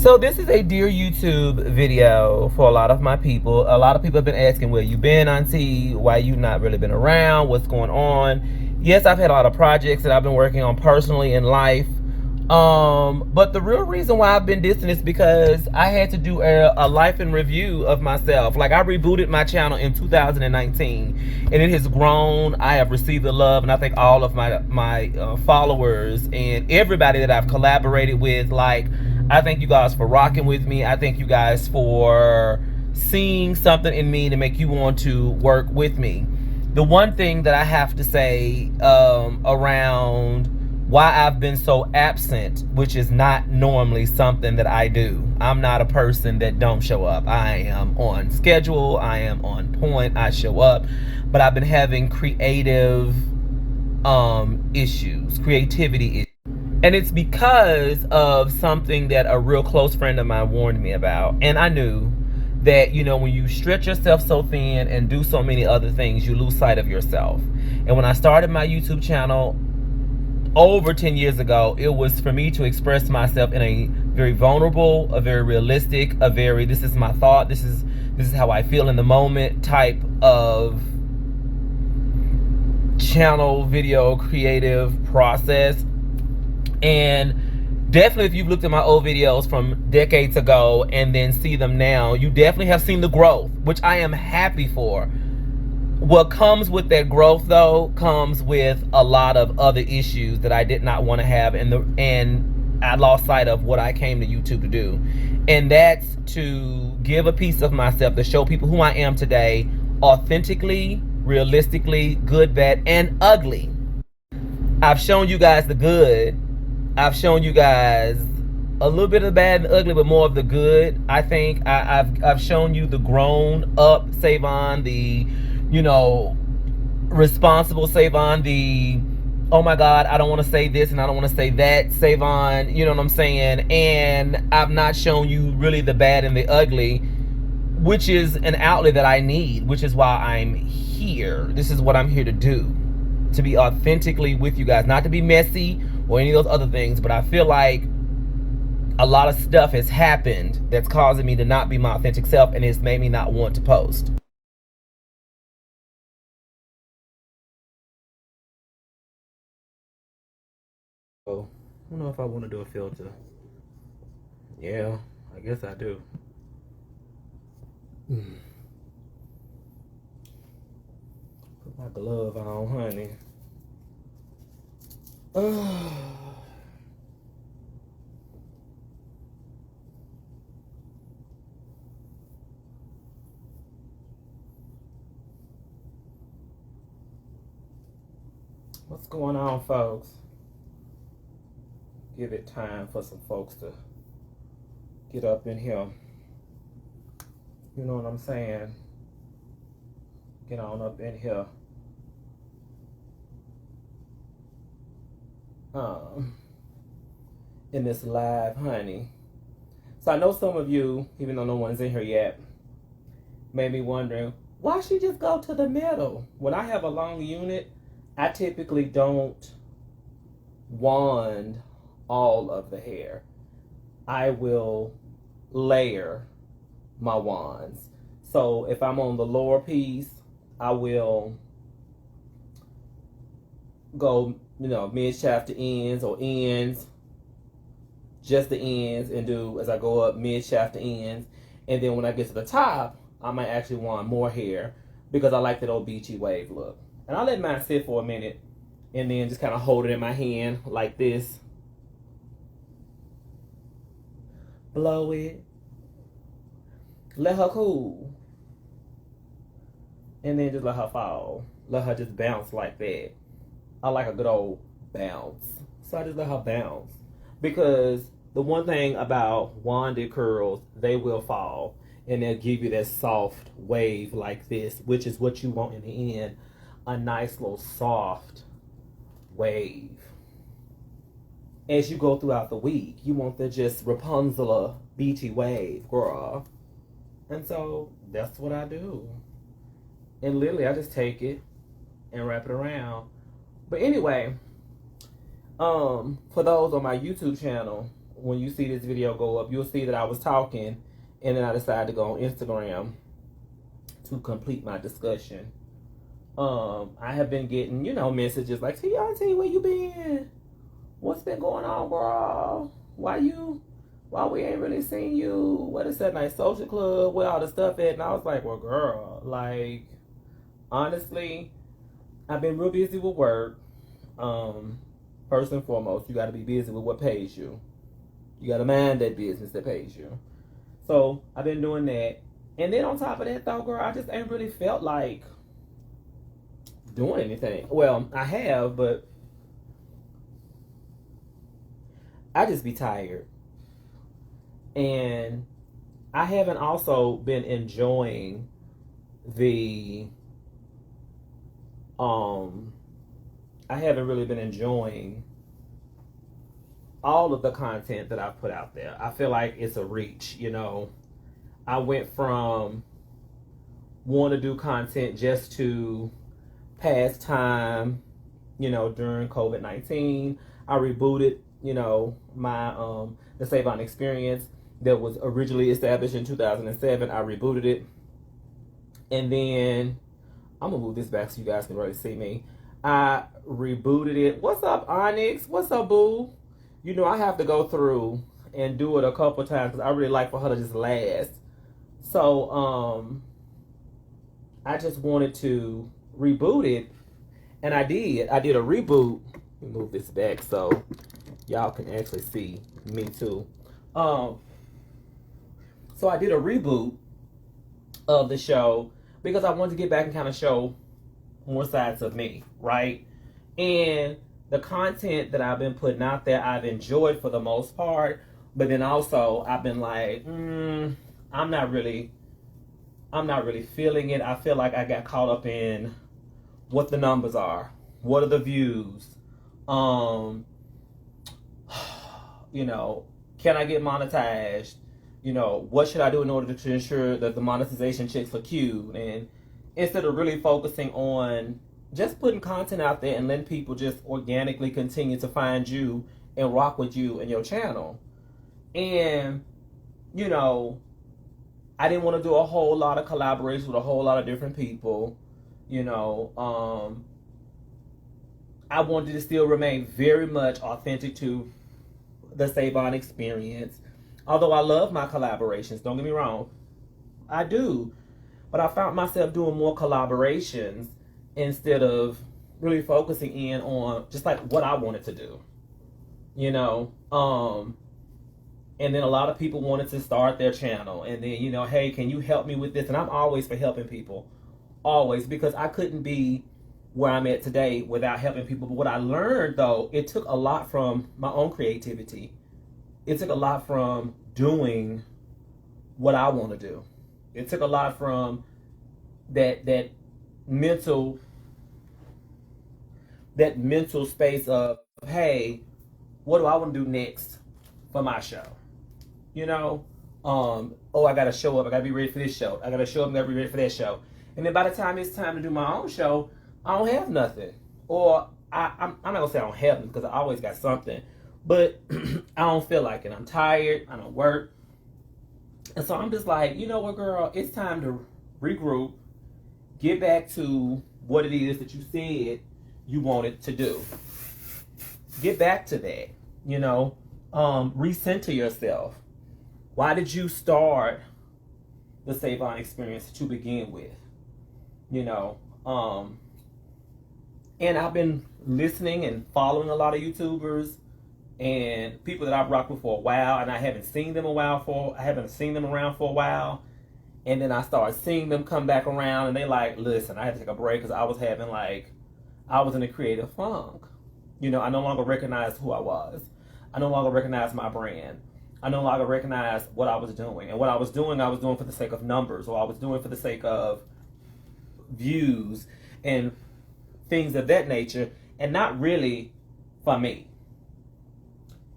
So this is a Dear YouTube video for a lot of my people. A lot of people have been asking, where you been, Auntie? Why you not really been around? What's going on? Yes, I've had a lot of projects that I've been working on personally in life. But the real reason why I've been distant is because I had to do a life in review of myself. Like, I rebooted my channel in 2019 and it has grown. I have received the love, and I thank all of my followers and everybody that I've collaborated with. Like, I thank you guys for rocking with me. I thank you guys for seeing something in me to make you want to work with me. The one thing that I have to say around why I've been so absent, which is not normally something that I do. I'm not a person that don't show up. I am on schedule. I am on point. I show up. But I've been having creative issues, creativity issues. And it's because of something that a real close friend of mine warned me about. And I knew that, you know, when you stretch yourself so thin and do so many other things, you lose sight of yourself. And when I started my YouTube channel over 10 years ago, it was for me to express myself in a very vulnerable, a very realistic, a very, this is my thought, this is how I feel in the moment type of channel video creative process. And definitely, if you've looked at my old videos from decades ago and then see them now, you definitely have seen the growth, which I am happy for. What comes with that growth, though, comes with a lot of other issues that I did not want to have, and I lost sight of what I came to YouTube to do. And that's to give a piece of myself, to show people who I am today, authentically, realistically, good, bad, and ugly. I've shown you guys the good. I've shown you guys a little bit of the bad and ugly, but more of the good. I think I've shown you the grown up Savon, the, you know, responsible Savon, the, oh my God, I don't want to say this and I don't want to say that Savon, you know what I'm saying? And I've not shown you really the bad and the ugly, which is an outlet that I need, which is why I'm here. This is what I'm here to do, to be authentically with you guys, not to be messy or any of those other things. But I feel like a lot of stuff has happened that's causing me to not be my authentic self, and it's made me not want to post. Oh, I don't know if I want to do a filter. Yeah, I guess I do. Put my glove on, honey. What's going on, folks? Give it time for some folks to get up in here. You know what I'm saying? Get on up in here. In this live, honey. So I know some of you, even though no one's in here yet, made me wondering, why she just go to the middle? When I have a long unit, I typically don't wand all of the hair. I will layer my wands. So if I'm on the lower piece, I will go, you know, mid shaft to ends, or ends, just the ends, and do as I go up mid shaft to ends. And then when I get to the top, I might actually want more hair because I like that old beachy wave look. And I'll let mine sit for a minute and then just kind of hold it in my hand like this. Blow it. Let her cool. And then just let her fall. Let her just bounce like that. I like a good old bounce. So I just let her bounce. Because the one thing about wanded curls, they will fall. And they'll give you that soft wave like this, which is what you want in the end. A nice little soft wave. As you go throughout the week, you want the just Rapunzel beachy wave, girl. And so that's what I do. And literally, I just take it and wrap it around. But anyway, for those on my YouTube channel, when you see this video go up, you'll see that I was talking, and then I decided to go on Instagram to complete my discussion. I have been getting, messages like, TRT, where you been? What's been going on, girl? Why we ain't really seen you? What is that nice social club? Where all the stuff at? And I was like, well, girl, like, honestly, I've been real busy with work. First and foremost, you got to be busy with what pays you. You got to mind that business that pays you. So I've been doing that. And then on top of that, though, girl, I just ain't really felt like doing anything. Well, I have, but I just be tired. And I haven't also been enjoying I haven't really been enjoying all of the content that I've put out there. I feel like it's a reach, I went from wanting to do content just to pass time, during COVID-19. I rebooted, my the Savon Experience that was originally established in 2007. I rebooted it. And then I'm gonna move this back so you guys can really see me. I rebooted it. What's up, Onyx? What's up, boo? I have to go through and do it a couple times because I really like for her to just last. So I just wanted to reboot it, and I did. I did a reboot. Let me move this back so y'all can actually see me too. So I did a reboot of the show because I wanted to get back and kind of show more sides of me, right? And the content that I've been putting out there, I've enjoyed for the most part, but then also I've been like, I'm not really feeling it. I feel like I got caught up in what the numbers are, what are the views, can I get monetized? What should I do in order to ensure that the monetization checks are queued? And instead of really focusing on just putting content out there and letting people just organically continue to find you and rock with you and your channel. And, I didn't want to do a whole lot of collaborations with a whole lot of different people. I wanted to still remain very much authentic to the Savon Experience. Although I love my collaborations, don't get me wrong, I do. But I found myself doing more collaborations instead of really focusing in on just like what I wanted to do. And then a lot of people wanted to start their channel. And then, hey, can you help me with this? And I'm always for helping people. Always. Because I couldn't be where I'm at today without helping people. But what I learned, though, it took a lot from my own creativity. It took a lot from doing what I want to do. It took a lot from that mental space of, hey, what do I want to do next for my show? I gotta show up, I gotta be ready for this show. I gotta show up, I gotta be ready for that show. And then by the time it's time to do my own show, I don't have nothing. Or I'm not gonna say I don't have nothing because I always got something. But I don't feel like it. I'm tired, I don't work. And so I'm just like, you know what, girl, it's time to regroup, get back to what it is that you said you wanted to do. Get back to that, recenter yourself. Why did you start the Savon Experience to begin with? And I've been listening and following a lot of YouTubers and people that I've rocked with for a while, and I haven't seen them around for a while. And then I started seeing them come back around, and they like, listen, I had to take a break because I was in a creative funk. I no longer recognized who I was. I no longer recognized my brand. I no longer recognized what I was doing. And what I was doing for the sake of numbers, or I was doing for the sake of views and things of that nature, and not really for me.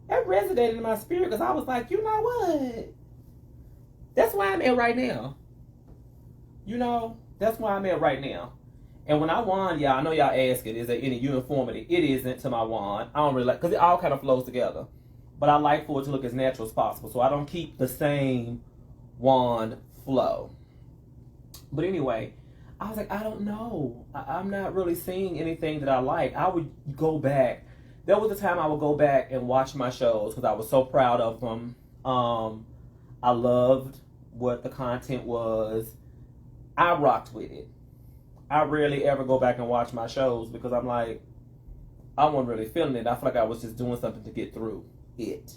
That resonated in my spirit because I was like, you know what? That's where I'm at right now. That's where I'm at right now. And when I won, y'all, I know y'all ask it, is there any uniformity? It isn't to my wand. I don't really like, because it all kind of flows together. but I like for it to look as natural as possible. So I don't keep the same wand flow. But anyway, I was like, I don't know. I'm not really seeing anything that I like. I would go back. There was a time I would go back and watch my shows because I was so proud of them. I loved what the content was. I rocked with it. I rarely ever go back and watch my shows because I'm like, I wasn't really feeling it. I feel like I was just doing something to get through it.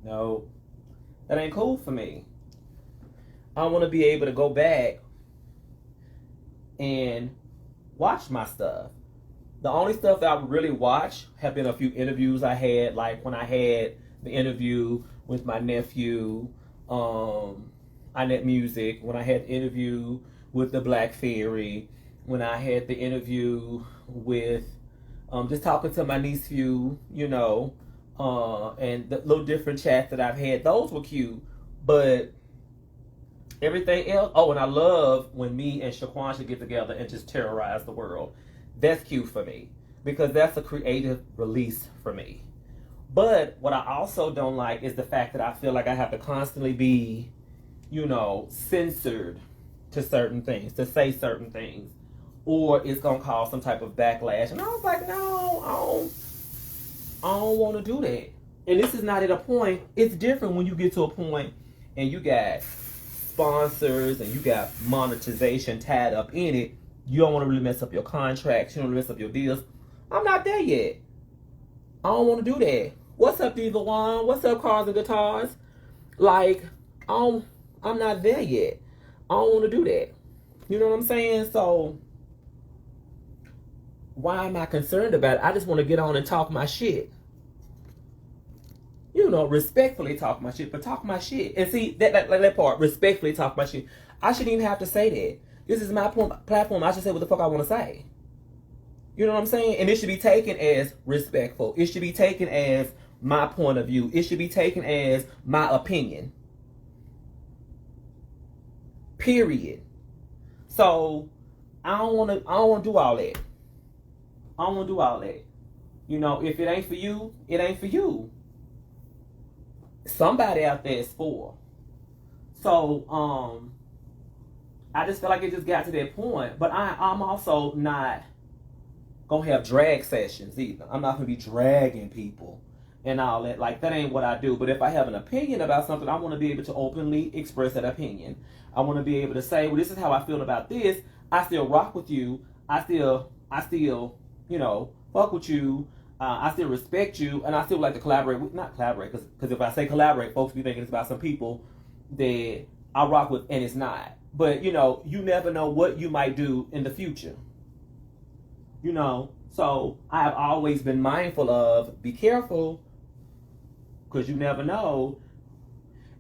No, that ain't cool for me. I want to be able to go back and watch my stuff. The only stuff that I would really watch have been a few interviews I had, like when I had the interview with my nephew, Annette Music, when I had the interview with the Black Fairy, when I had the interview with just talking to my nephew, you know, and the little different chats that I've had. Those were cute, but everything else. Oh, and I love when me and Shaquan should get together and just terrorize the world. That's cute for me because that's a creative release for me. But what I also don't like is the fact that I feel like I have to constantly be, you know, censored to certain things, to say certain things, or it's gonna cause some type of backlash. And I was like, no, I don't want to do that. And this is not at a point. It's different when you get to a point and you got sponsors and you got monetization tied up in it. You don't want to really mess up your contracts. You don't want to mess up your deals. I'm not there yet. I don't want to do that. What's up, Diva One? What's up, Cars and Guitars? Like, I'm not there yet. I don't want to do that. You know what I'm saying? So, why am I concerned about it? I just want to get on and talk my shit. You know, respectfully talk my shit, but talk my shit. And see, that part, respectfully talk my shit. I shouldn't even have to say that. This is my platform. I should say what the fuck I want to say. You know what I'm saying? And it should be taken as respectful. It should be taken as my point of view. It should be taken as my opinion. Period. So I don't want to do all that. I don't want to do all that. You know, if it ain't for you, it ain't for you. Somebody out there is for. So I just feel like it just got to that point. But I'm also not gonna have drag sessions either. I'm not gonna be dragging people and all that. Like, that ain't what I do. But if I have an opinion about something, I want to be able to openly express that opinion. I want to be able to say, well, this is how I feel about this. I still rock with you. I still, you know, fuck with you. I still respect you, and I still like to collaborate with, not collaborate, because if I say collaborate, folks be thinking it's about some people that I rock with, and it's not. But, you know, you never know what you might do in the future. You know, so I have always been mindful of, be careful, because you never know.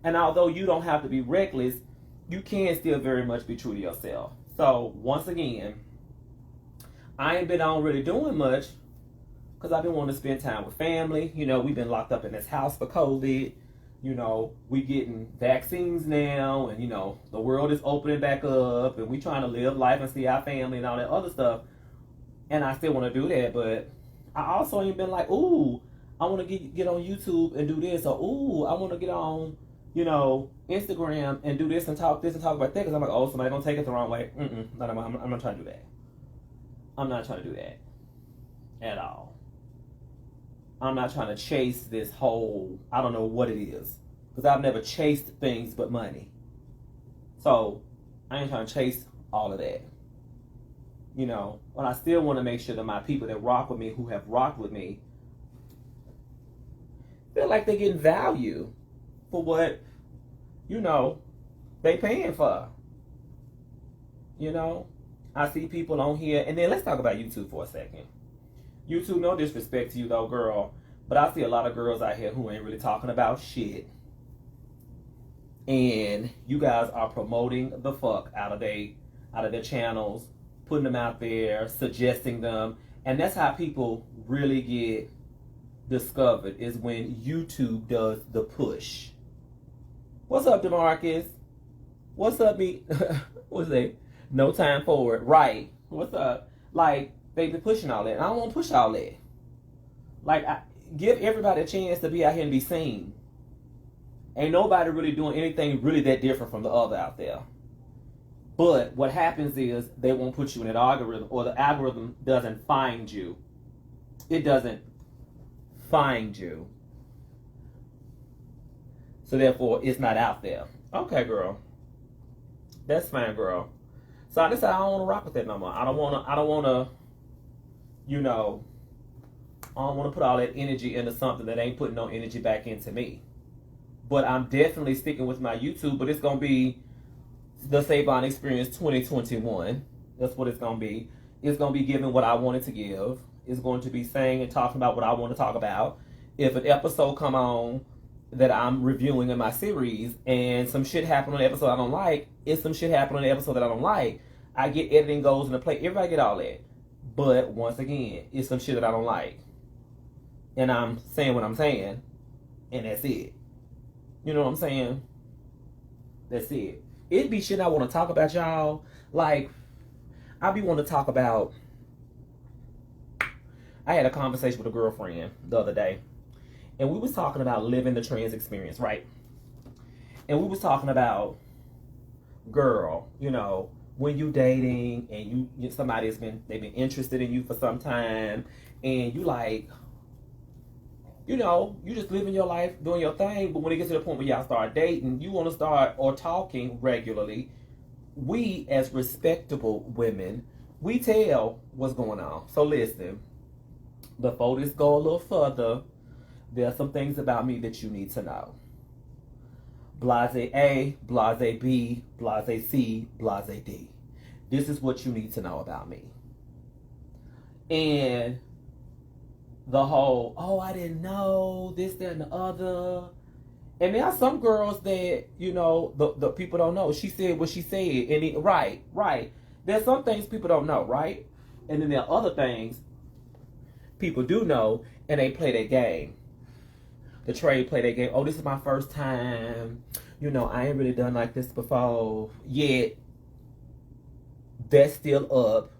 And although you don't have to be reckless, you can still very much be true to yourself. So, once again, I ain't been on really doing much, because I've been wanting to spend time with family. You know, we've been locked up in this house for COVID. You know, we getting vaccines now, and, you know, the world is opening back up, and we trying to live life and see our family and all that other stuff. And I still want to do that, but I also ain't been like, ooh, I want to get on YouTube and do this, or ooh, I want to get on, you know, Instagram and do this and talk about that, because I'm like, oh, somebody gonna take it the wrong way. I'm not trying to do that. I'm not trying to do that at all. I'm not trying to chase this whole, I don't know what it is, because I've never chased things but money. So I ain't trying to chase all of that. You know, but I still want to make sure that my people that rock with me, who have rocked with me, feel like they're getting value for what, you know, they paying for. You know, I see people on here, and then let's talk about YouTube for a second. YouTube, no disrespect to you though, girl, but I see a lot of girls out here who ain't really talking about shit. And you guys are promoting the fuck out of their channels, putting them out there, suggesting them. And that's how people really get discovered, is when YouTube does the push. What's up, DeMarcus? What's up, me? What's that? No time for it. Right. What's up? Like, they be pushing all that. And I don't want to push all that. Like, give everybody a chance to be out here and be seen. Ain't nobody really doing anything really that different from the other out there. But what happens is they won't put you in an algorithm, or the algorithm doesn't find you. It doesn't find you. So therefore, it's not out there. Okay, girl. That's fine, girl. So I decided I don't want to rock with that no more. I don't want to, you know, I don't want to put all that energy into something that ain't putting no energy back into me. But I'm definitely sticking with my YouTube, but it's going to be the Savon Experience 2021. That's what it's going to be. It's going to be giving what I wanted to give. It's going to be saying and talking about what I want to talk about. If an episode come on that I'm reviewing in my series and some shit happened on the episode I don't like, if some shit happened on the episode that I don't like, I get editing goes into play. Everybody get all that. But once again, it's some shit that I don't like. And I'm saying what I'm saying. And that's it. You know what I'm saying? That's it. It be shit I want to talk about, y'all. Like, I be wanting to talk about. I had a conversation with a girlfriend the other day. And we was talking about living the trans experience, right? And we was talking about, girl, you know, when you dating and they've been interested in you for some time, and you like, you know, you just living your life, doing your thing, but when it gets to the point where y'all start dating, you want to start or talking regularly. We, as respectable women, we tell what's going on. So listen, before this go a little further, there are some things about me that you need to know. Blase A, Blase B, Blase C, Blase D. This is what you need to know about me. And the whole, oh, I didn't know, this, that, and the other. And there are some girls that, you know, the people don't know. She said what she said. And right. There's some things people don't know, right? And then there are other things people do know, and they play their game. The trade play their game. Oh, this is my first time. You know, I ain't really done like this before. Yet, that's still up.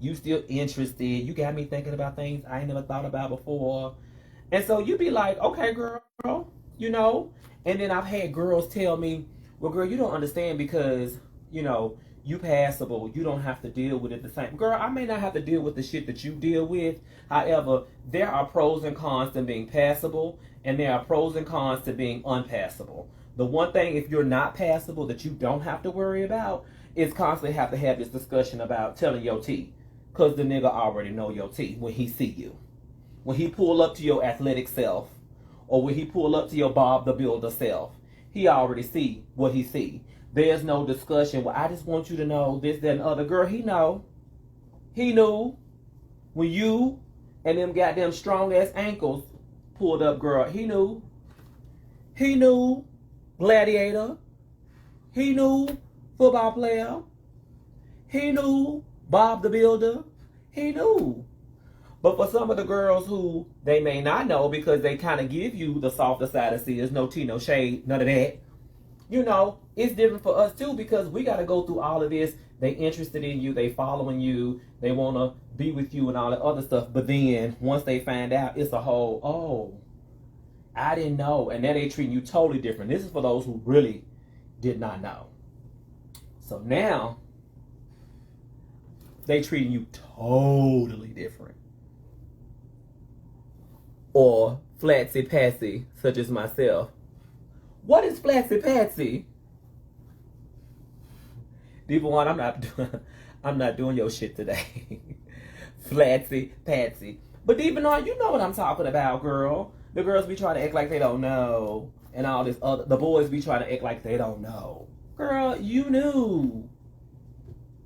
You still interested. You got me thinking about things I ain't never thought about before. And so you be like, okay, girl, you know. And then I've had girls tell me, well, girl, you don't understand because, you know, you passable. You don't have to deal with it the same. Girl, I may not have to deal with the shit that you deal with. However, there are pros and cons to being passable, and there are pros and cons to being unpassable. The one thing, if you're not passable, that you don't have to worry about is constantly have to have this discussion about telling your tea. Because the nigga already know your tea when he see you. When he pull up to your athletic self, or when he pull up to your Bob the Builder self, he already see what he see. There's no discussion. Well, I just want you to know this, that, and other. Girl, he know. He knew when you and them goddamn strong ass ankles pulled up, girl. He knew. He knew. Gladiator. He knew. Football player. He knew. Bob the Builder. He knew. But for some of the girls who they may not know because they kind of give you the softer side of seers, no tea, no shade, none of that. You know, it's different for us too because we got to go through all of this. They interested in you, they following you, they want to be with you and all that other stuff. But then once they find out, it's a whole, oh, I didn't know. And then they treating you totally different. This is for those who really did not know. So now they treating you totally different. Or flatsy patsy, such as myself. What is flatsy patsy? Devon, I'm not doing your shit today. Flatsy patsy. But deep on, you know what I'm talking about, girl. The girls be trying to act like they don't know, and all this other. The boys be trying to act like they don't know. Girl, you knew.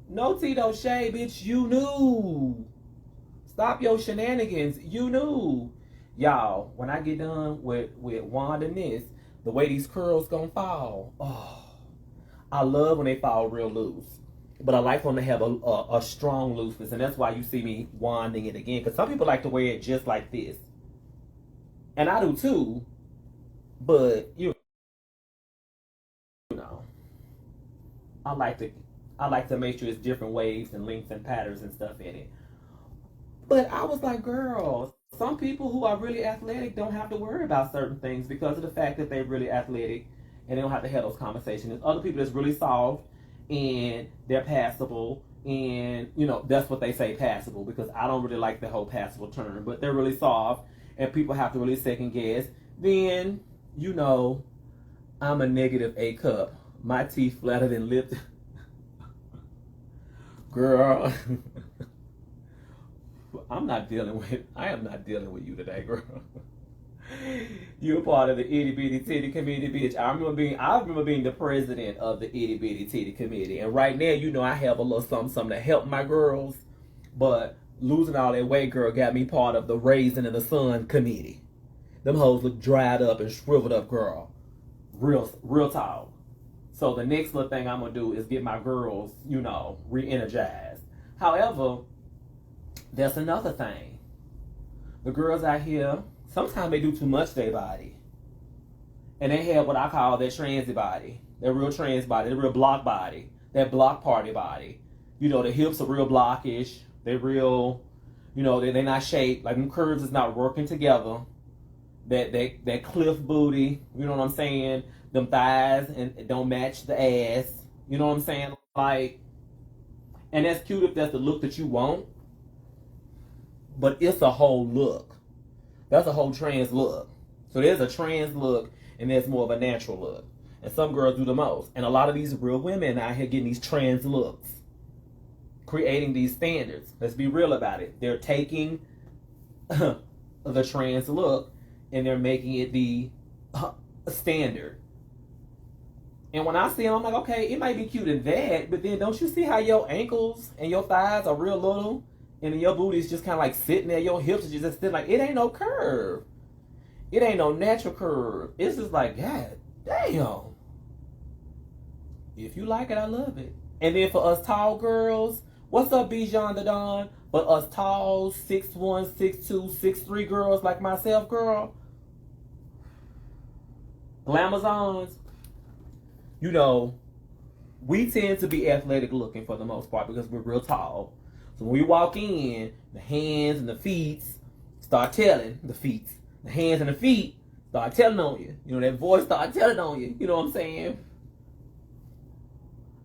No tea, no shade, bitch. You knew. Stop your shenanigans. You knew. Y'all, when I get done with Wanda and this, the way these curls gonna fall, oh, I love when they fall real loose. But I like when they have a strong looseness, and that's why you see me wanding it again. Because some people like to wear it just like this, and I do too. But you know, I like to make sure it's different waves and lengths and patterns and stuff in it. But I was like, girls, some people who are really athletic don't have to worry about certain things because of the fact that they're really athletic and they don't have to have those conversations. There's other people that's really soft and they're passable, and that's what they say, passable, because I don't really like the whole passable term, but they're really soft and people have to really second guess. Then I'm a negative A cup. My teeth flatter than lip. Girl. I am not dealing with you today, girl. You're part of the itty bitty titty committee, bitch. I remember being the president of the itty bitty titty committee. And right now, I have a little something to help my girls. But losing all that weight, girl, got me part of the Raisin in the Sun committee. Them hoes look dried up and shriveled up, girl. Real tall. So the next little thing I'm gonna do is get my girls, re-energized. However, that's another thing. The girls out here, sometimes they do too much to their body. And they have what I call their transy body. Their real trans body, their real block body. That block party body. The hips are real blockish. They're real, they're not shaped. Like them curves is not working together. That cliff booty, you know what I'm saying? Them thighs and it don't match the ass. You know what I'm saying? Like, and that's cute if that's the look that you want. But it's a whole look. That's a whole trans look. So there's a trans look and there's more of a natural look. And some girls do the most. And a lot of these real women out here getting these trans looks. Creating these standards. Let's be real about it. They're taking the trans look and they're making it the standard. And when I see them, I'm like, okay, it might be cute in that, but then don't you see how your ankles and your thighs are real little? And then your booty is just kind of like sitting there. Your hips are just sitting like, it ain't no curve. It ain't no natural curve. It's just like, God damn. If you like it, I love it. And then for us tall girls, what's up, Bijan the Don? But us tall, 6'1", 6'2", 6'3" girls like myself, girl, glamazons, we tend to be athletic looking for the most part because we're real tall. So when we walk in, the hands and the feet start telling, the hands and the feet start telling on you. That voice start telling on you. You know what I'm saying?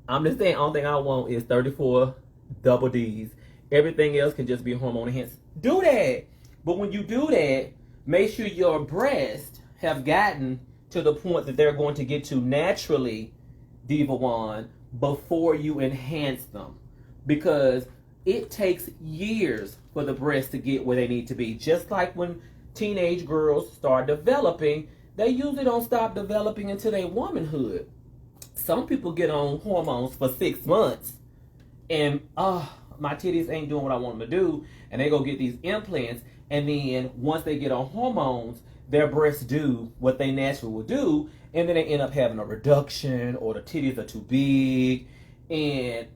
I'm just saying, only thing I want is 34 double D's. Everything else can just be hormone enhanced. Do that. But when you do that, make sure your breasts have gotten to the point that they're going to get to naturally, Diva One, before you enhance them. Because it takes years for the breasts to get where they need to be. Just like when teenage girls start developing, they usually don't stop developing until their womanhood. Some people get on hormones for 6 months and my titties ain't doing what I want them to do, and they go get these implants, and then once they get on hormones, their breasts do what they naturally would do, and then they end up having a reduction, or the titties are too big, and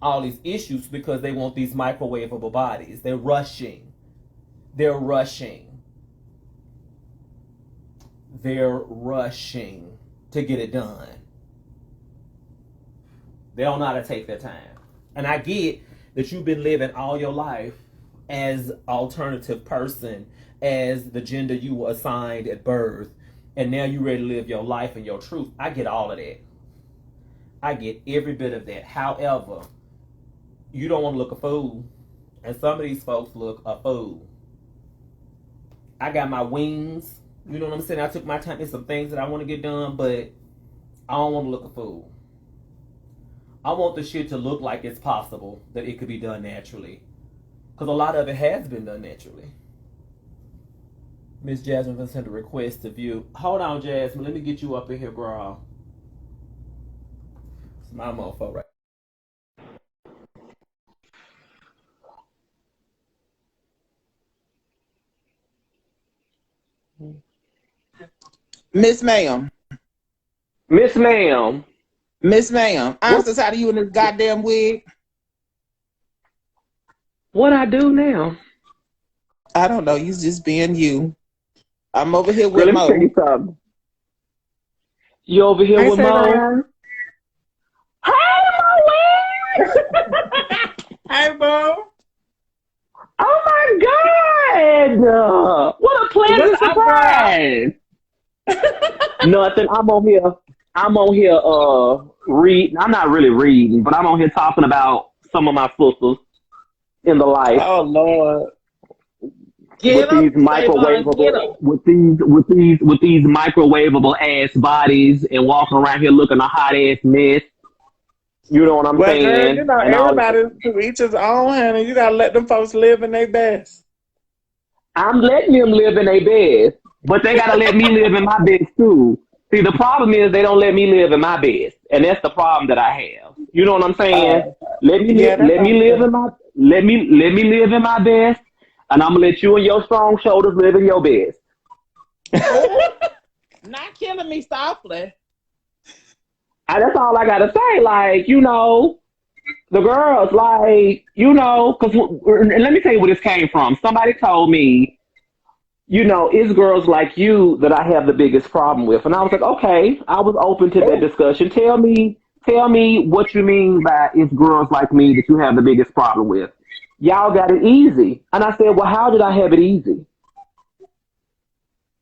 all these issues because they want these microwavable bodies. They're rushing to get it done. They don't know how to take their time. And I get that you've been living all your life as alternative person, as the gender you were assigned at birth, and now you're ready to live your life and your truth. I get all of that. I get every bit of that. However, you don't want to look a fool. And some of these folks look a fool. I got my wings. You know what I'm saying? I took my time. There's some things that I want to get done, but I don't want to look a fool. I want the shit to look like it's possible that it could be done naturally. Because a lot of it has been done naturally. Miss Jasmine has sent a request to view. Hold on, Jasmine. Let me get you up in here, girl. It's my mofo right. Miss Ma'am. Miss Ma'am. Miss Ma'am. I'm so tired of you in this goddamn wig. What I do now? I don't know. You just being you. I'm over here with Girl, let me Mo. tell you something. You over here Hey, with Mo? Savon. Hey, Mo! Hey, Mo. Oh my What a What's pleasant up, girl? surprise! Nothing. I'm on here. I'm on here. Reading. I'm not really reading, but I'm on here talking about some of my sisters in the life Oh Lord. with Get these them, Savon, get microwavable, them. with these microwavable ass bodies, and walking around here looking a hot ass mess. You know what I'm Well, girl, saying? And all. everybody to each his own, honey. You gotta let them folks live in their best. I'm letting them live in their beds, but they gotta let me live in my beds too. See, the problem is they don't let me live in my beds, and that's the problem that I have. You know what I'm saying? Oh, yeah, that's Let me live in understandable. my let me live in my best, and I'm gonna let you and your strong shoulders live in your best. Oh, not killing me softly. And that's all I gotta say. Like, the girls, like, because let me tell you where this came from. Somebody told me, it's girls like you that I have the biggest problem with. And I was like, okay, I was open to that Oh, discussion. Tell me what you mean by it's girls like me that you have the biggest problem with. Y'all got it easy. And I said, well, how did I have it easy?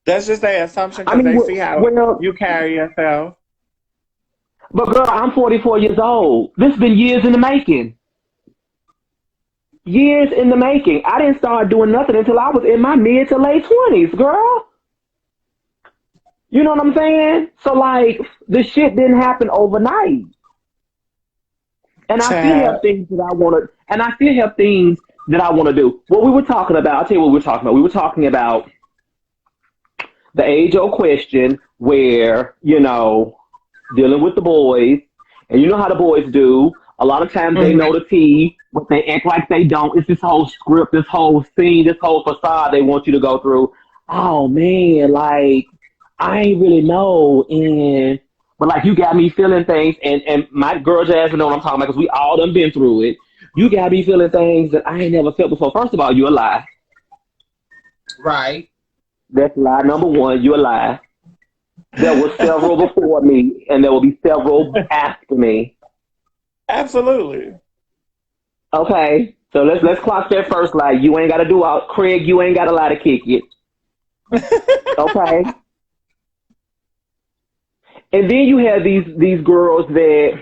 that's just their assumption I because mean, they see how well, you carry yourself. but girl, I'm 44 years old. This has been years in the making. Years in the making. I didn't start doing nothing until I was in my mid to late 20s, girl. You know what I'm saying? So, like, the shit didn't happen overnight. And I still have Child. things that I want to, and I still have things that I want to do. What we were talking about, I'll tell you what we were talking about. We were talking about the age old question where, dealing with the boys, and you know how the boys do. A lot of times they know Mhm. the tea, but they act like they don't. It's this whole script, this whole scene, this whole facade they want you to go through. Oh man, like I ain't really know, and but like you got me feeling things, and my girl Jasmine know what I'm talking about because we all done been through it. You got me feeling things that I ain't never felt before. First of all, you a lie. Right. That's lie number one. You a lie. There were several before me, and there will be several after me. Absolutely. Okay, so let's clock that first lie. You ain't got to do all, Craig. You ain't got a lie to kick it. Okay, and then you have these girls that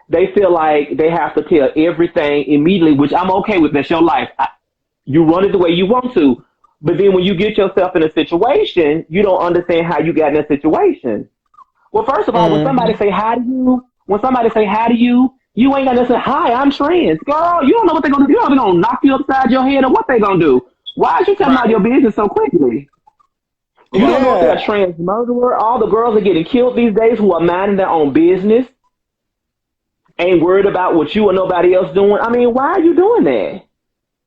they feel like they have to tell everything immediately, which I'm okay with. That's your life. You run it the way you want to, but then when you get yourself in a situation, you don't understand how you got in that situation. Well, first of all, Hmm. when somebody say hi to you, you ain't gonna say hi. I'm trans, girl. You don't know what they're gonna do. You know they're gonna knock you upside your head or what they gonna do. Why is you telling all Right. your business so quickly? You don't know if they're a Yeah. trans murderer. All the girls are getting killed these days who are minding their own business, ain't worried about what you or nobody else doing. I mean, why are you doing that?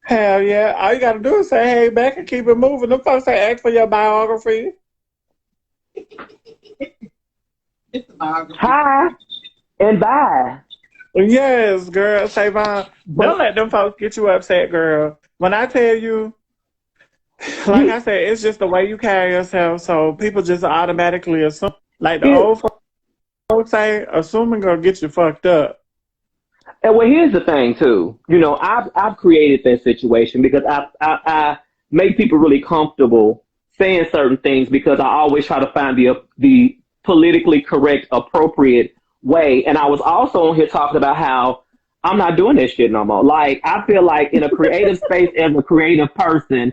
Hell yeah. All you gotta do is say hey back and keep it moving. Them folks say ask for your biography. It's a biography. Hi and bye. Yes, girl. Savon. Don't But let them folks get you upset, girl. When I tell you, like I you, said, it's just the way you carry yourself. So people just automatically assume, like the it, old folks say, assuming gonna get you fucked up. And well, here's the thing too. I've created that situation because I make people really comfortable saying certain things because I always try to find the politically correct, appropriate way. And I was also on here talking about how I'm not doing that shit no more. Like I feel like in a creative space as a creative person,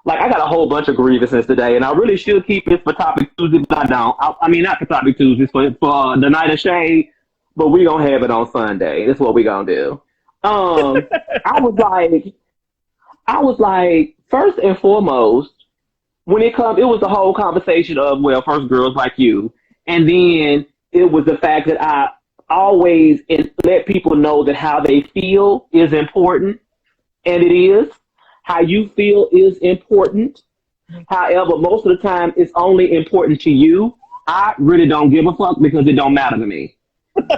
like I got a whole bunch of grievances today, and I really should keep this for Topic Tuesday, but I don't. I mean, not for Topic Tuesday, for the Night of Shade, but we gonna have it on Sunday. That's what we gonna do. Um, I was like, first and foremost, it was the whole conversation of well, first girls like you, and then it was the fact that I always let people know that how they feel is important, and it is. How you feel is important. However, most of the time, it's only important to you. I really don't give a fuck because it don't matter to me.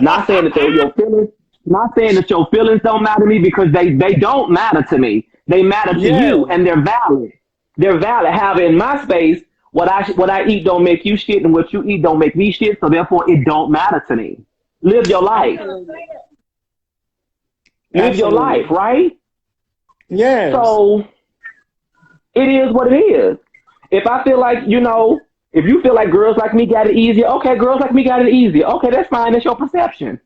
Not saying that your feelings, not saying that your feelings don't matter to me because they don't matter to me. They matter to you Yes, and they're valid. They're valid. However, in my space, what I eat don't make you shit, and what you eat don't make me shit. So therefore, it don't matter to me. Live your life. absolutely, Live your life, absolutely. right? Yes. So it is what it is. If I feel like, if you feel like girls like me got it easier, okay, girls like me got it easier. Okay, that's fine. That's your perception.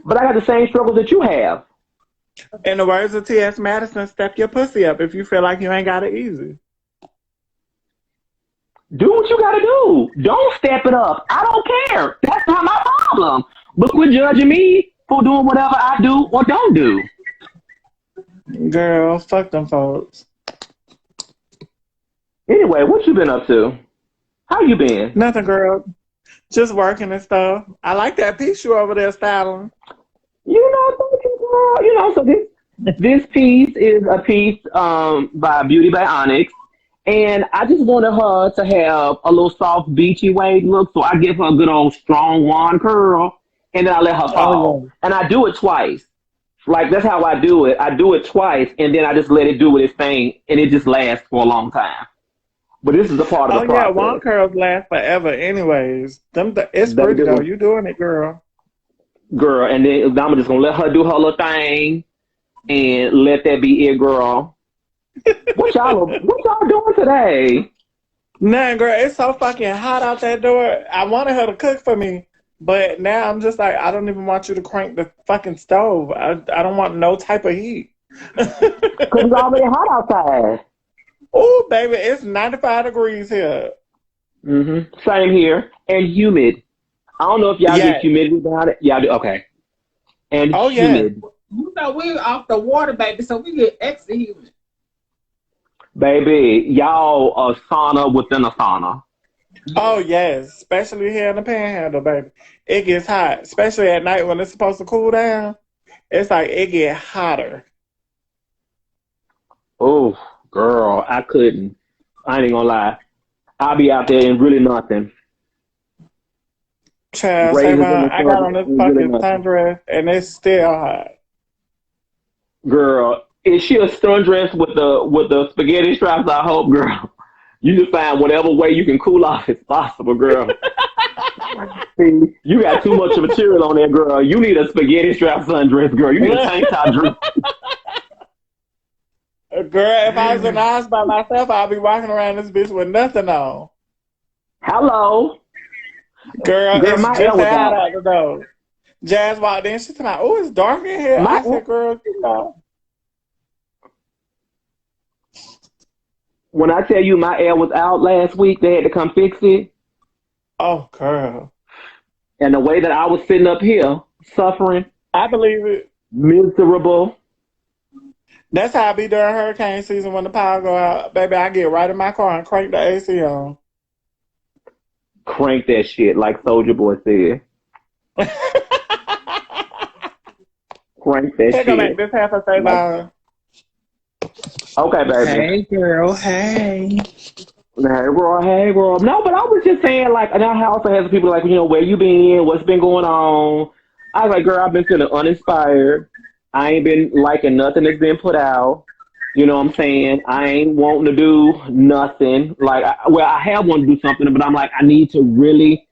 But I got the same struggles that you have. In the words of T.S. Madison, step your pussy up if you feel like you ain't got it easy. Do what you gotta do. Don't step it up. I don't care. That's not my problem. But quit judging me for doing whatever I do or don't do. Girl, fuck them folks. Anyway, what you been up to? How you been? Nothing, girl. Just working and stuff. I like that piece you over there styling. Thank you, girl. So this piece is a piece by Beauty by Onyx. And I just wanted her to have a little soft, beachy wave look. So I give her a good old strong wand curl. And then I let her fall. Oh, And I do it twice. Like, that's how I do it. I do it twice. And then I just let it do its thing. And it just lasts for a long time. But this is a part of oh the yeah, wand process. curls last forever anyways. It's They pretty though. do. You doing it, girl. Girl. And then I'm just going to let her do her little thing. And let that be it, girl. What y'all doing today? Nah, girl, it's so fucking hot out that door. I wanted her to cook for me, but now I'm just like, I don't even want you to crank the fucking stove. I don't want no type of heat. Because it's already hot outside. Oh, baby, it's 95 degrees here. Same here. And humid. I don't know if y'all get Yeah. humidity down it. Y'all do? Okay. And Oh, yeah. humid. We're off the water, baby, so we get extra humid. Baby, y'all a sauna within a sauna. Oh, yes. Especially here in the panhandle, baby. It gets hot, especially at night when it's supposed to cool down. It's like it get hotter. Oh, girl, I couldn't. I ain't gonna lie. I'll be out there in really nothing. Child, Savon, Raisins in the I got sun on this and really fucking nothing. sundress and it's still hot. Girl, is she a sundress with the spaghetti straps? I hope, girl. You just find whatever way you can cool off as possible, girl. See, you got too much material on there, girl. You need a spaghetti strap sundress, girl. You need a tank top dress. Girl, if I was in the house by myself, I'd be walking around this bitch with nothing on. Hello. Girl, Girl, it's my air just was hot out. out the door. Jazz walked in. She said, "Oh, it's dark in here." My I said, "Girl, you know." When I tell you my air was out last week, they had to come fix it. Oh, girl, And the way that I was sitting up here, suffering, I believe it. miserable, That's how I be during hurricane season when the power go out. Baby, I get right in my car and crank the AC on. crank that shit like Soldier Boy said. Crank that Here go back shit. this half a Like, Savon. okay, baby. Hey, girl, hey. Hey, girl. No, but I was just saying, like, and I also have people like, where you been? What's been going on? I was like, girl, I've been feeling uninspired. I ain't been liking nothing that's been put out. You know what I'm saying? I ain't wanting to do nothing. Like, I have wanted to do something, but I'm like, I need to really,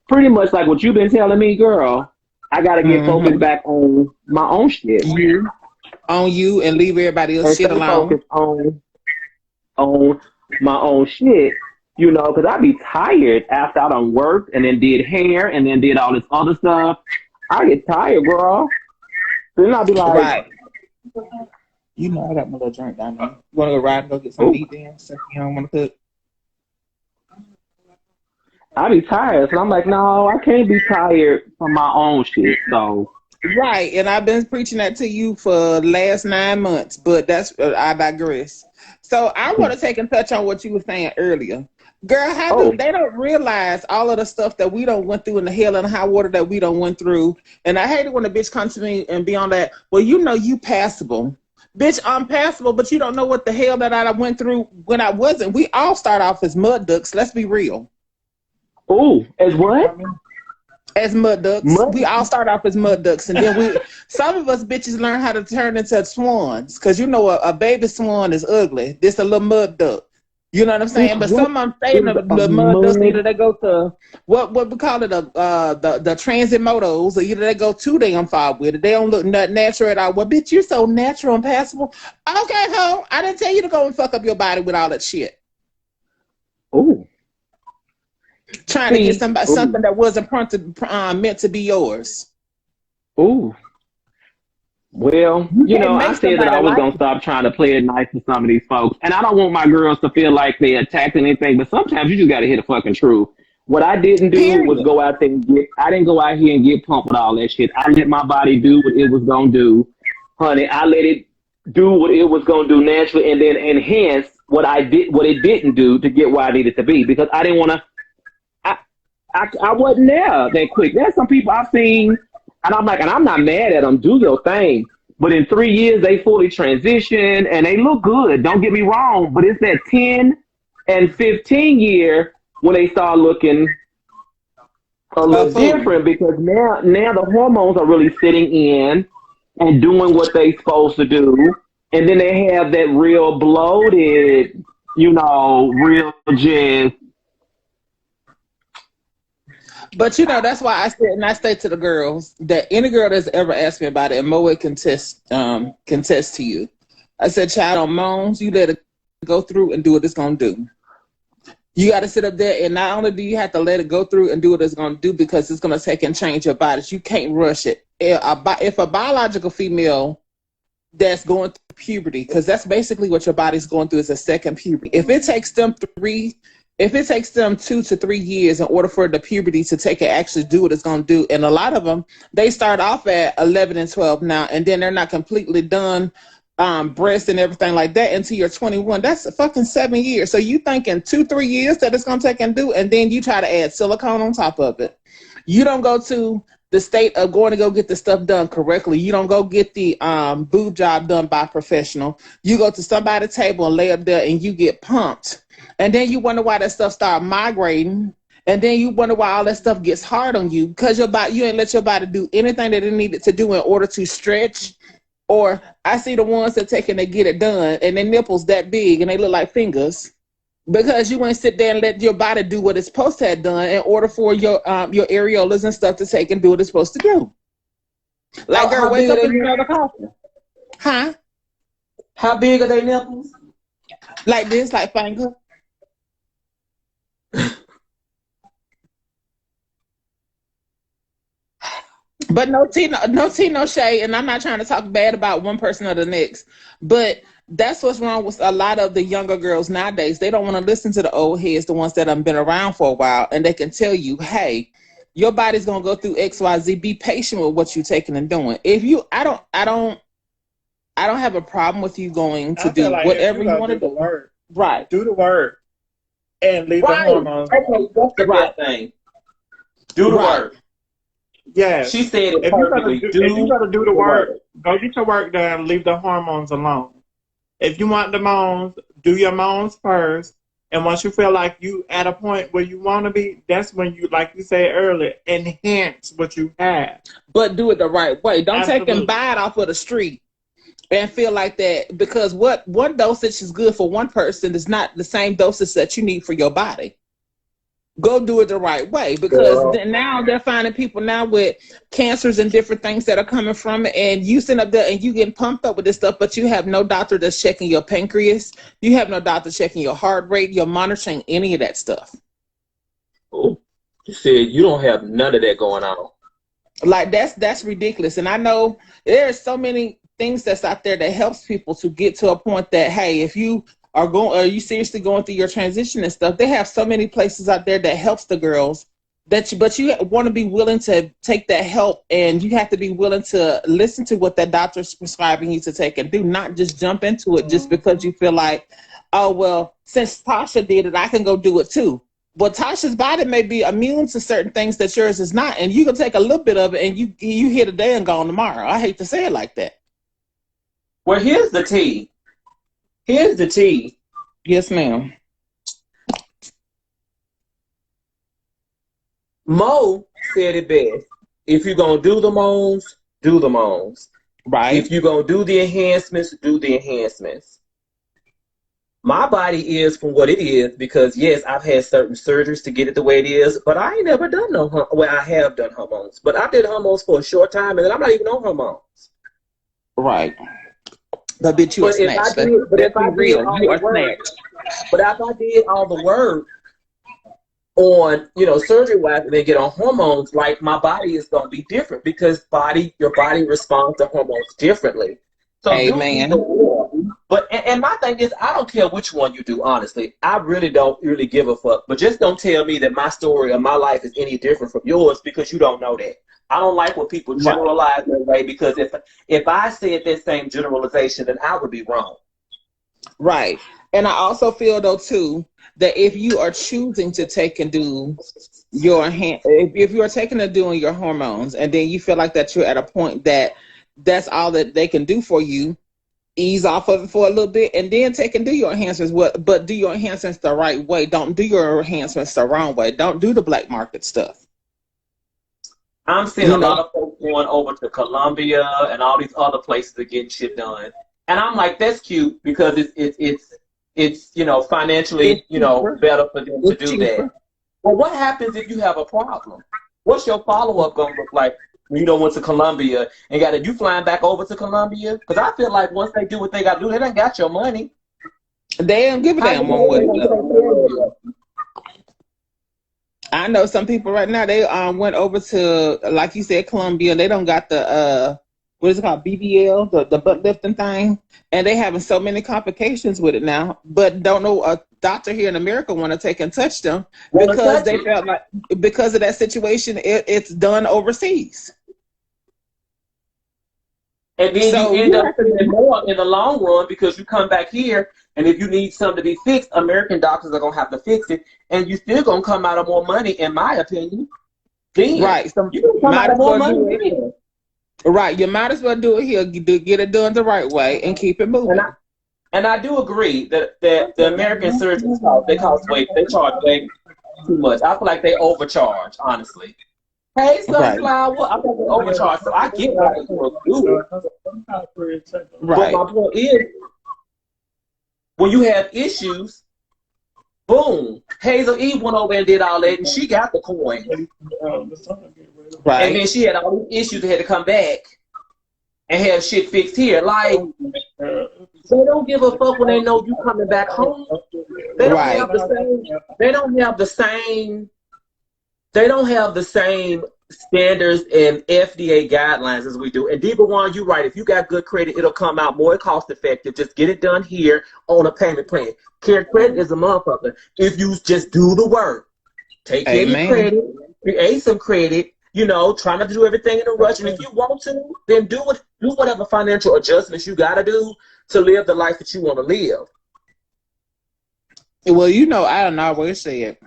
pretty much like what you've been telling me, girl. I got to get focused Mm-hmm. back on my own shit You on you and leave everybody else and shit stay alone. focused on my own shit, because I be tired after I done worked and then did hair and then did all this other stuff. I get tired, girl. Then I'll be like, Right. You know I got my little drink down there. You wanna go ride and go get some oh, to eat then? So you don't wanna cook. I be tired. So I'm like, no, I can't be tired from my own shit. So, Right, and I've been preaching that to you for the last 9 months, but that's I digress. So I want to take and touch on what you were saying earlier. Girl, how do oh, they don't realize all of the stuff that we don't went through in the hell and high water that we don't went through? And I hate it when a bitch comes to me and be on that, well, you passable. Bitch, I'm passable, but you don't know what the hell that I went through when I wasn't. We all start off as mud ducks. Let's be real. oh, as You what? feel me? As mud ducks. We Mud? all start off as mud ducks, and then some of us bitches learn how to turn into swans, because a baby swan is ugly. This a little mud duck. You know what I'm saying? But some of them stay in the mud dust. Either they go to what we call it, the transit motos, or either they go too damn far with it. They don't look natural at all. Well, bitch, you're so natural and passable. Okay, ho, I didn't tell you to go and fuck up your body with all that shit. Ooh. Trying to get something that wasn't meant to be yours. Ooh. Well, I said that I was going to stop trying to play it nice with some of these folks. And I don't want my girls to feel like they attacked anything, but sometimes you just got to hit the fucking truth. What I didn't do was go out there and I didn't go out here and get pumped with all that shit. I let my body do what it was going to do. Honey, I let it do what it was going to do naturally and then enhance what it didn't do to get where I needed to be, because I didn't want to, I wasn't there that quick. There's some people I've seen, and I'm like, and I'm not mad at them. Do your thing. But in 3 years, they fully transition, and they look good. Don't get me wrong. But it's that 10 and 15 year when they start looking a little different, because now the hormones are really sitting in and doing what they supposed to do. And then they have that real bloated, real just. But that's why I said, and I say to the girls that any girl that's ever asked me about it, and Moe can test to you. I said, child, on moans, you let it go through and do what it's gonna do. You got to sit up there, and not only do you have to let it go through and do what it's gonna do, because it's gonna take and change your body. You can't rush it. If a biological female that's going through puberty, because that's basically what your body's going through, is a second puberty. If it takes them 2 to 3 years in order for the puberty to take and actually do what it's going to do, and a lot of them, they start off at 11 and 12 now, and then they're not completely done breast and everything like that until you're 21. That's a fucking 7 years. So you think in 2-3 years that it's going to take and do, and then you try to add silicone on top of it. You don't go to the state of going to go get the stuff done correctly. You don't go get the boob job done by a professional. You go to somebody's table and lay up there and you get pumped. And then you wonder why that stuff start migrating. And then you wonder why all that stuff gets hard on you, because you ain't let your body do anything that it needed to do in order to stretch. Or I see the ones that take and they get it done and their nipples that big and they look like fingers, because you ain't sit there and let your body do what it's supposed to have done in order for your areolas and stuff to take and do what it's supposed to do. Like, girl, wake up and smell the coffee. Huh? How big are their nipples? Like this, like finger. But no tea, no shade, and I'm not trying to talk bad about one person or the next, but that's what's wrong with a lot of the younger girls nowadays. They don't want to listen to the old heads, the ones that have been around for a while, and they can tell you, hey, your body's gonna go through XYZ. Be patient with what you're taking and doing. I don't have a problem with you going to do whatever you want to do. Work, right? Do the work and leave the hormones. Okay, that's the right thing. Do the work. Yeah, she said it if perfectly. If you gotta do the work, go get your work done. Leave the hormones alone. If you want the moans, do your moans first. And once you feel like you at a point where you want to be, that's when you, like you said earlier, enhance what you have. But do it the right way. Don't take and buy it off of the street and feel like that, because what one dosage is good for one person is not the same dosage that you need for your body. Go do it the right way, because now they're finding people now with cancers and different things that are coming from it, and you sit up there and you getting pumped up with this stuff, but you have no doctor that's checking your pancreas. You have no doctor checking your heart rate. You're monitoring any of that stuff. Oh, you said you don't have none of that going on. Like that's ridiculous. And I know there's so many things that's out there that helps people to get to a point that, hey, if you are you seriously going through your transition and stuff, they have so many places out there that helps the girls but you want to be willing to take that help, and you have to be willing to listen to what that doctor's prescribing you to take and do, not just jump into it just because you feel like, oh, well, since Tasha did it, I can go do it too. But Tasha's body may be immune to certain things that yours is not, and you can take a little bit of it and you hit today and gone tomorrow. I hate to say it like that. Well, here's the tea. Here's the tea. Yes, ma'am. Mo said it best. If you're going to do the moans, do the moans. Right. If you're going to do the enhancements, do the enhancements. My body is from what it is because yes, I've had certain surgeries to get it the way it is, but I ain't never done no well, I have done hormones, but I did hormones for a short time, and then I'm not even on hormones. Right. But bitch, you are But if I snatched. did, but Let's if be I did real. all You the are work, snatched. but if I did all the work on, you know, surgery wise, and then get on hormones, like my body is gonna be different because your body responds to hormones differently. So do either Amen. or. But and my thing is, I don't care which one you do. Honestly, I really don't really give a fuck. But just don't tell me that my story or my life is any different from yours because you don't know that. I don't like when people Right. generalize that way because if I said that same generalization, then I would be wrong. Right. And I also feel though too that if you are choosing to take and do your if you are taking and doing your hormones, and then you feel like that you're at a point that that's all that they can do for you, ease off of it for a little bit, and then take and do your enhancements. But do your enhancements the right way. Don't do your enhancements the wrong way. Don't do the black market stuff. I'm seeing You a know. lot of folks going over to Colombia and all these other places to get shit done, and I'm like, that's cute because it's you know It's financially, you know, cheaper. better for them to It's do that. cheaper. Well, what happens if you have a problem? What's your follow up gonna look like when you know went to Colombia and you flying back over to Colombia? Because I feel like once they do what they got to do, they done got your money. They don't give a How damn you one way to gonna go. take care of you? I know some people right now. They went over to, like you said, Colombia. They don't got the what is it called, BBL, the butt lifting thing, and they having so many complications with it now. But don't know a doctor here in America want to take and touch them Want to because touch they it? felt like because of that situation, it's done overseas. And then you So end you up have spending to. more in the long run because you come back here, and if you need something to be fixed, American doctors are gonna have to fix it, and you still gonna come out of more money, in my opinion. Then Right. So you gonna come might out of as more well money do it. then. Right. You might as well do it here. Get it done the right way and keep it And I moving. and I do agree that the American surgeons cost way they charge way too much. I feel like they overcharge, honestly. Hey, Right. Sunflower, I think they overcharge, so I get why they will do it. But Right. my point is, when you have issues, boom, Hazel Eve went over and did all that, and she got the coin. And then Right. she had all these issues that had to come back and have shit fixed here. Like, they don't give a fuck when they know you coming back home. They don't Right. have the same. They don't have the same. They don't have the same standards and FDA guidelines as we do. And Diva One, you're right. If you got good credit, it'll come out more cost effective. Just get it done here on a payment plan. Care credit is a motherfucker. If you just do the work, take care of your Amen. credit, create some credit. You know, try not to do everything in a rush. And if you want to, then do whatever financial adjustments you got to do to live the life that you want to live. Well, you know, I don't always say it.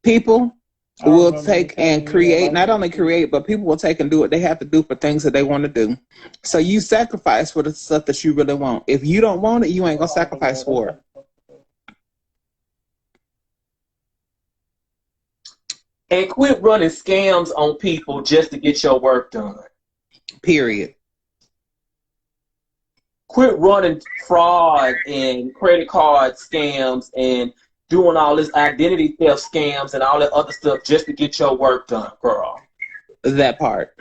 People will take and create, not only create, but people will take and do what they have to do for things that they want to do. So you sacrifice for the stuff that you really want. If you don't want it, you ain't gonna sacrifice for it. And quit running scams on people just to get your work done. Period. Quit running fraud and credit card scams and doing all this identity theft scams and all that other stuff just to get your work done, girl. That part.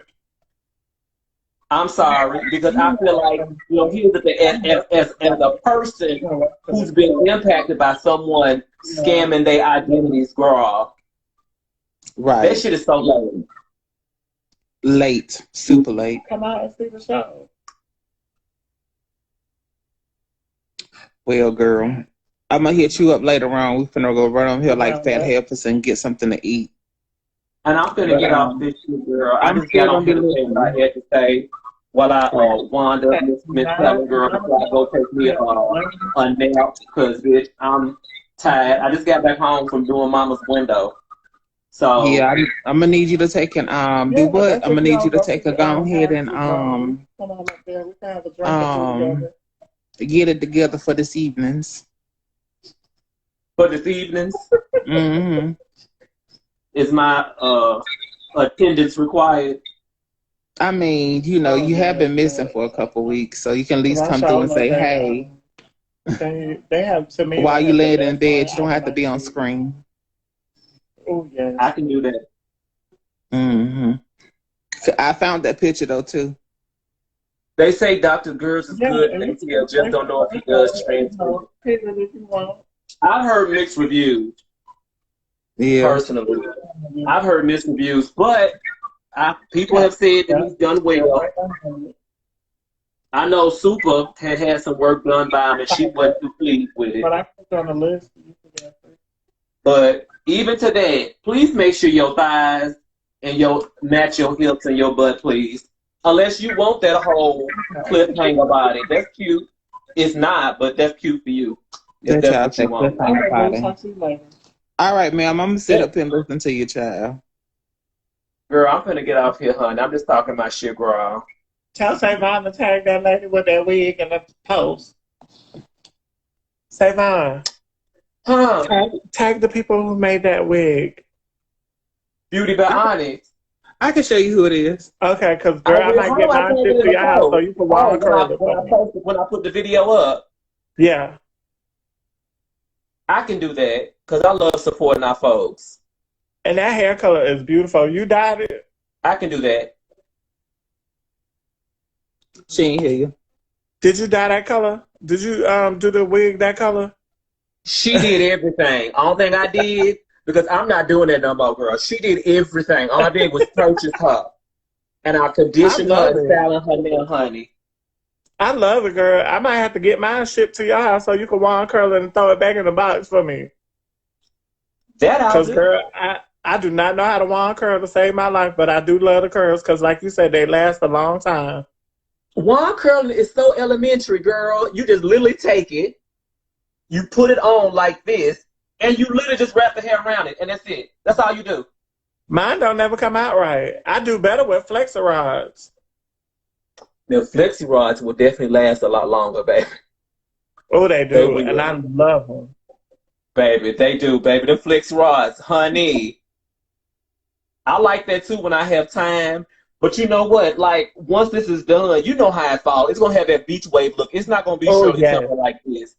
I'm sorry, because I feel like, you know, here's the thing, as a person who's been impacted by someone scamming their identities, girl, that Right. shit is so lame. Late. Super late. Come out and see the show. Well, girl, I'm gonna hit you up later on. We finna go run on here like fat heifers and get something to eat. And I'm gonna get off this shit, girl. I I'm just still got on gonna be here to say what I listening. had to say while I wound up Miss Helen, girl, before I go take me a nap, because bitch, I'm tired. I just got back home from doing Mama's window. So Yeah, I'm gonna need you to take and do what? I'm gonna need you to take a go ahead and get it together for this evenings. for this evening's Mm-hmm. is my attendance required. I mean, you know, you have been missing for a couple weeks, so you can at least come through and say, "Hey." They have to me. While They you have the lay it in best bed, one. you don't I have to like be on it. screen. Oh yes. I can do that. Mm-hmm. So I found that picture though too. They say Dr. Gers is Yeah, good and at you ATL, can just take don't know if he does you transfer. know, pick it if you want. I've heard mixed reviews, Yeah. personally. I've heard mixed reviews, but people Yeah, have said that yeah, he's done yeah, well. right on it. I know Super had some work done by him, and she wasn't too pleased with it. But I put it on the list. You can get it. But even to that, please make sure your thighs and your match your hips and your butt, please. Unless you want that whole cliffhanger body. That's cute. It's not, but that's cute for you. If That that's child what you said want. All cliffhanger right, babe, body. talk to you later. All right, ma'am. I'm gonna sit Yeah. up here and listen to you, child. Girl, I'm finna get off here, hun. I'm just talking my shit, girl. Tell Savon to tag that lady with that wig in the post. Savon, Huh? tag the people who made that wig. Beauty by Onyx. I can show you who it is. Okay, because I girl, I will. might How do get I mine tag it shipped in to the your house so post? you can Oh, wire curl it for me. when I put the video up, Yeah. I can do that because I love supporting our folks. And that hair color is beautiful. You dyed it? I can do that. She ain't hear you. Did you dye that color? Did you do the wig that color? She did everything. All thing I did, because I'm not doing that no more, girl. She did everything. All I did was purchase her. And I I conditioned her love and it. styling her nail, honey. I love it, girl. I might have to get mine shipped to your house so you can wire curl it and throw it back in the box for me. That I'll Because, do. girl, I do not know how to wand curl to save my life, but I do love the curls because, like you said, they last a long time. Wand curling is so elementary, girl. You just literally take it, you put it on like this, and you literally just wrap the hair around it, and that's it. That's all you do. Mine don't never come out right. I do better with flexor rods. The flexi rods will definitely last a lot longer, baby. Oh, they They do, and I will. love them. Baby, they do, baby. The flex rods, honey. I like that too when I have time. But you know what? Like, once this is done, you know how it falls. It's going to have that beach wave look. It's not going to be Oh, Shirley yes. Temple like this.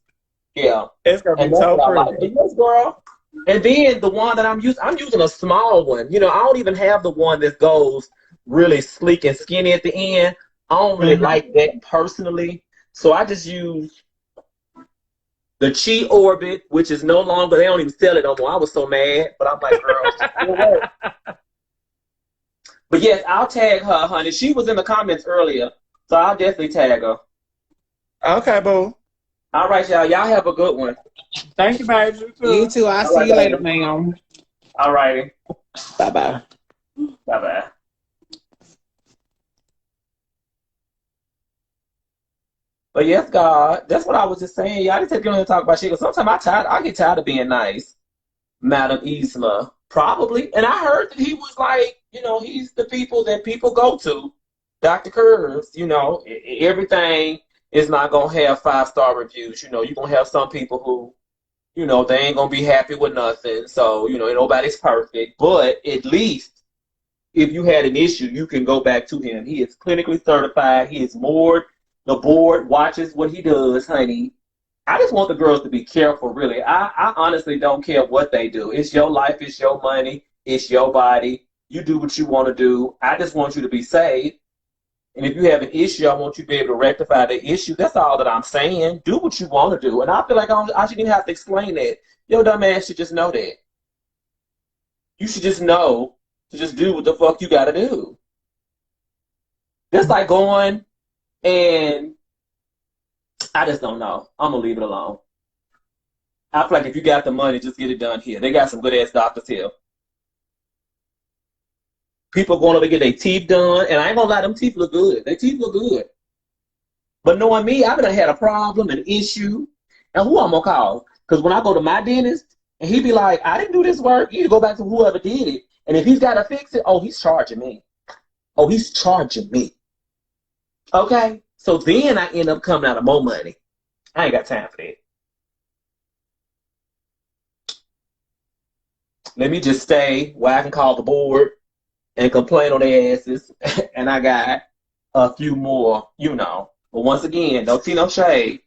Yeah. It's going to And be that's so what I like. pretty. And yes, girl. And then the one that I'm using a small one. You know, I don't even have the one that goes really sleek and skinny at the end. I don't really Mhm. like that personally. So I just use the Chi Orbit, which is no longer, they don't even sell it no more. I was so mad. But I'm like, girl, it still works. But yes, I'll tag her, honey. She was in the comments earlier. So I'll definitely tag her. Okay, boo. All right, y'all. Y'all have a good one. Thank you, babe. You You too. too. I'll All see right, you later, baby. ma'am. All righty. Bye bye. Bye-bye. But yes, God, that's what I was just saying. Y'all didn't take on to talk about shit. Because sometimes I get tired of being nice, Madam Isla. Probably. And I heard that he was like, you know, he's the people that people go to. Dr. Curves, you know, everything is not going to have 5-star reviews. You know, you're going to have some people who, you know, they ain't going to be happy with nothing. So, you know, nobody's perfect. But at least if you had an issue, you can go back to him. He is clinically certified. He is moored. The board watches what he does, honey. I just want the girls to be careful, really. I honestly don't care what they do. It's your life, it's your money, it's your body. You do what you want to do. I just want you to be safe. And if you have an issue, I want you to be able to rectify the issue. That's all that I'm saying. Do what you want to do. And I feel like I shouldn't even have to explain that. Your dumb ass should just know that. You should just know to just do what the fuck you got to do. That's like going and I just don't know. I'm going to leave it alone. I feel like if you got the money, just get it done here. They got some good ass doctors here. People going over to get their teeth done, and I ain't gonna lie, them teeth look good. Their teeth look good. But knowing me, I've been had a problem, an issue, and who I'm gonna call? Because when I go to my dentist, and he be like, I didn't do this work, you need to go back to whoever did it. And if he's gotta fix it, oh, he's charging me. Oh, he's charging me. Okay? So then I end up coming out of more money. I ain't got time for that. Let me just stay where I can call the board and complain on their asses, and I got a few more, you know. But once again, don't see no shade.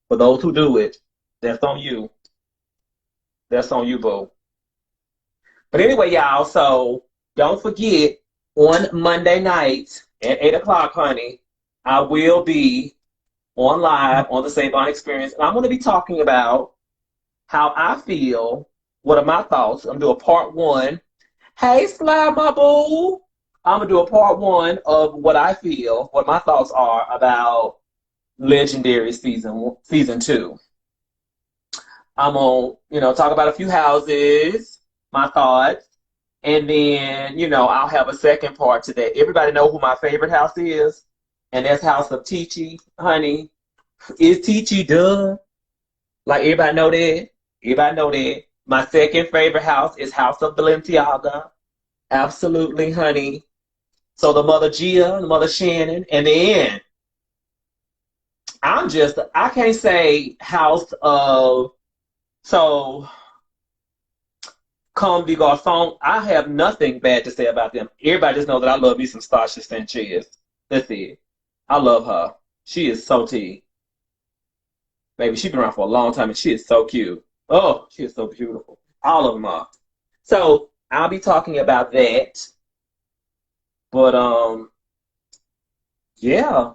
For those who do it, that's on you. That's on you, boo. But anyway, y'all, so don't forget on Monday night at 8 o'clock, honey, I will be on live on the Savon Experience. And I'm going to be talking about how I feel. What are my thoughts? I'm going to do a part one. Hey, Slide, my boo. I'm going to do a part one of what I feel, what my thoughts are about Legendary season 2. I'm going to, talk about a few houses, my thoughts. And then, I'll have a second part to that. Everybody know who my favorite house is? And that's House of Teachy, honey. Is Teachy done? Like, everybody know that? Everybody know that. My second favorite house is House of Balenciaga. Absolutely, honey. So the mother Gia, the mother Shannon. And then, I can't say House of, so, Comme des Garçons, I have nothing bad to say about them. Everybody just know that I love me some Stasha Sanchez. That's it. I love her. She is so tea. Baby, she's been around for a long time and she is so cute. Oh, she is so beautiful. All of them are. So I'll be talking about that. But yeah.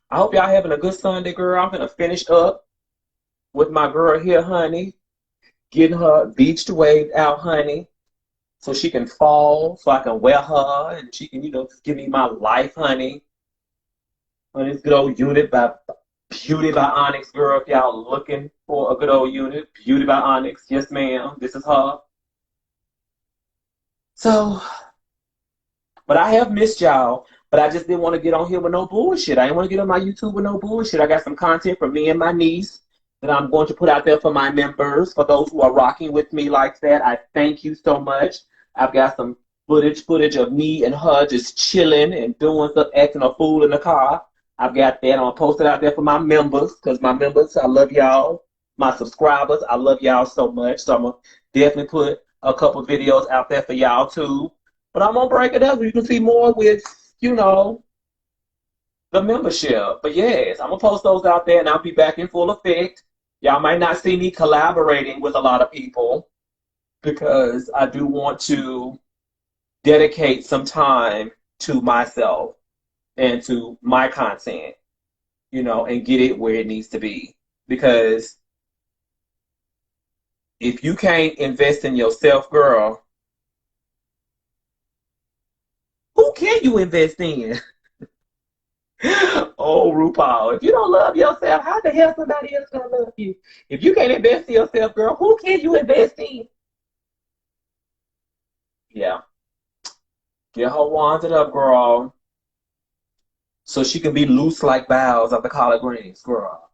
I hope y'all having a good Sunday, girl. I'm gonna finish up with my girl here, honey. Getting her beached waved out, honey. So she can fall, so I can wear her, and she can, just give me my life, honey. On this good old unit by Beauty by Onyx, girl. If y'all looking for a good old unit, Beauty by Onyx, yes, ma'am. This is her. So, but I have missed y'all. But I just didn't want to get on here with no bullshit. I didn't want to get on my YouTube with no bullshit. I got some content for me and my niece that I'm going to put out there for my members, for those who are rocking with me like that. I thank you so much. I've got some footage of me and her just chilling and doing stuff, acting a fool in the car. I've got that. I'm going to post it out there for my members, because my members, I love y'all. My subscribers, I love y'all so much. So I'm going to definitely put a couple videos out there for y'all too. But I'm going to break it up so you can see more with, the membership. But yes, I'm going to post those out there and I'll be back in full effect. Y'all might not see me collaborating with a lot of people because I do want to dedicate some time to myself and to my content, and get it where it needs to be. Because if you can't invest in yourself, girl, who can you invest in? Oh, RuPaul, if you don't love yourself, how the hell somebody else gonna love you? If you can't invest in yourself, girl, who can you invest in? Yeah. Get her wanted up, girl, so she can be loose like boughs of the collard greens, girl.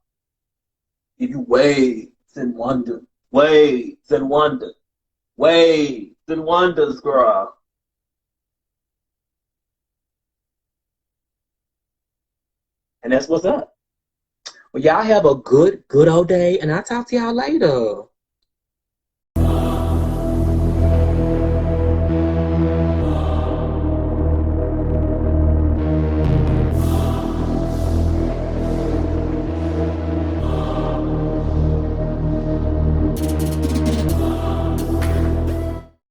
Give you waves and wonders, waves and wonders, waves and wonders, girl. And that's what's up. Well, y'all have a good old day, and I'll talk to y'all later.